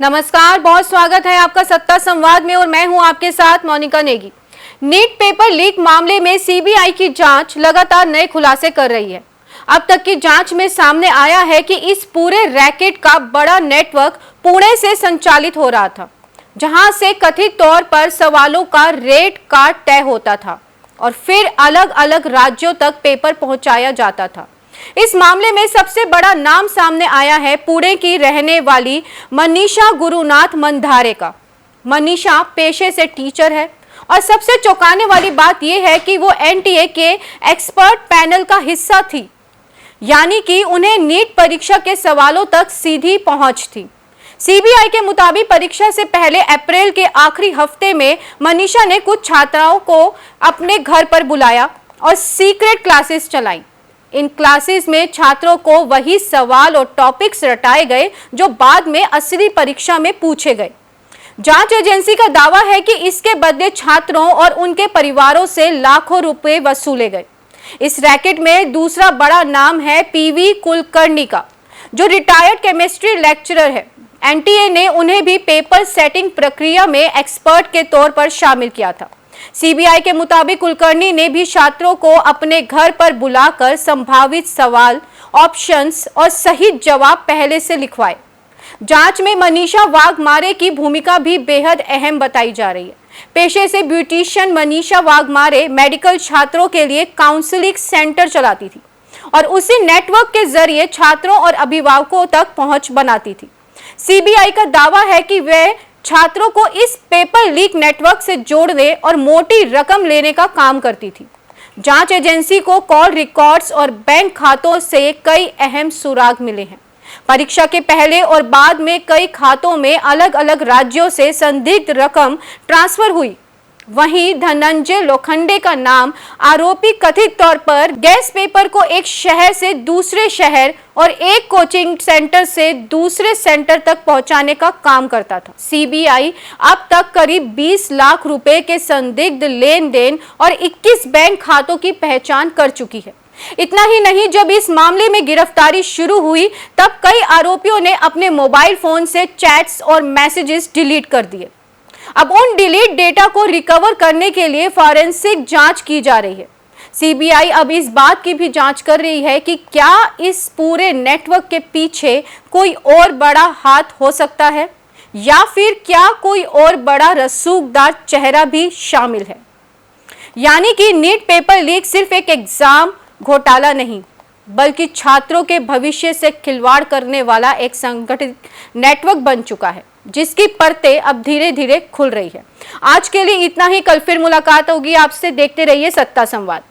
नमस्कार, बहुत स्वागत है आपका सत्ता संवाद में और मैं हूं आपके साथ Monika Negi. NEET paper leak मामले में सीबीआई की जांच लगातार नए खुलासे कर रही है। अब तक की जांच में सामने आया है कि इस पूरे रैकेट का बड़ा नेटवर्क पुणे से संचालित हो रहा था, जहां से कथित तौर पर सवालों का रेट कार्ड तय होता था और फिर अलग अलग राज्यों तक पेपर पहुंचाया जाता था। इस मामले में सबसे बड़ा नाम सामने आया है पुणे की रहने वाली मनीषा गुरुनाथ मंधारे का। मनीषा पेशे से टीचर है और सबसे चौंकाने वाली बात यह है कि वो एनटीए के एक्सपर्ट पैनल का हिस्सा थी, यानी कि उन्हें नीट परीक्षा के सवालों तक सीधी पहुंच थी। सीबीआई के मुताबिक परीक्षा से पहले अप्रैल के आखिरी हफ्ते में मनीषा ने कुछ छात्राओं को अपने घर पर बुलाया और सीक्रेट क्लासेस चलाई। इन क्लासेस में छात्रों को वही सवाल और टॉपिक्स रटाए गए जो बाद में असली परीक्षा में पूछे गए। जांच एजेंसी का दावा है कि इसके बदले छात्रों और उनके परिवारों से लाखों रुपए वसूले गए। इस रैकेट में दूसरा बड़ा नाम है पीवी कुलकर्णी का, जो रिटायर्ड केमिस्ट्री लेक्चरर है। एनटीए ने उन्हें भी पेपर सेटिंग प्रक्रिया में एक्सपर्ट के तौर पर शामिल किया था। सीबीआई के मुताबिक कुलकर्णी ने भी छात्रों को अपने घर पर बुलाकर संभावित सवाल, ऑप्शंस और सही जवाब पहले से लिखवाए। जांच में मनीषा वाघमारे की भूमिका भी बेहद अहम बताई जा रही है। पेशे से ब्यूटिशियन मनीषा वाघमारे मेडिकल छात्रों के लिए काउंसलिंग सेंटर चलाती थी और उसी नेटवर्क के जरिए छात्रों और अभिभावकों तक पहुंच बनाती थी। सीबीआई का दावा है कि वह छात्रों को इस पेपर लीक नेटवर्क से जोड़ने और मोटी रकम लेने का काम करती थी। जांच एजेंसी को कॉल रिकॉर्ड्स और बैंक खातों से कई अहम सुराग मिले हैं। परीक्षा के पहले और बाद में कई खातों में अलग अलग राज्यों से संदिग्ध रकम ट्रांसफर हुई। वहीं धनंजय लोखंडे का नाम आरोपी कथित तौर पर गैस पेपर को एक शहर से दूसरे शहर और एक कोचिंग सेंटर से दूसरे सेंटर तक पहुंचाने का काम करता था। सीबीआई अब तक करीब 20 लाख रुपए के संदिग्ध लेन देन और 21 बैंक खातों की पहचान कर चुकी है। इतना ही नहीं, जब इस मामले में गिरफ्तारी शुरू हुई तब कई आरोपियों ने अपने मोबाइल फोन से चैट्स और मैसेजेस डिलीट कर दिए। अब उन डिलीट डेटा को रिकवर करने के लिए फॉरेंसिक जांच की जा रही है। सीबीआई अब इस बात की भी जांच कर रही है कि क्या इस पूरे नेटवर्क के पीछे कोई और बड़ा हाथ हो सकता है या फिर क्या कोई और बड़ा रसूखदार चेहरा भी शामिल है। यानी कि नीट पेपर लीक सिर्फ एक एग्जाम घोटाला नहीं, बल्कि छात्रों के भविष्य से खिलवाड़ करने वाला एक संगठित नेटवर्क बन चुका है, जिसकी परतें अब धीरे धीरे खुल रही है। आज के लिए इतना ही। कल फिर मुलाकात होगी आपसे। देखते रहिए सत्ता संवाद।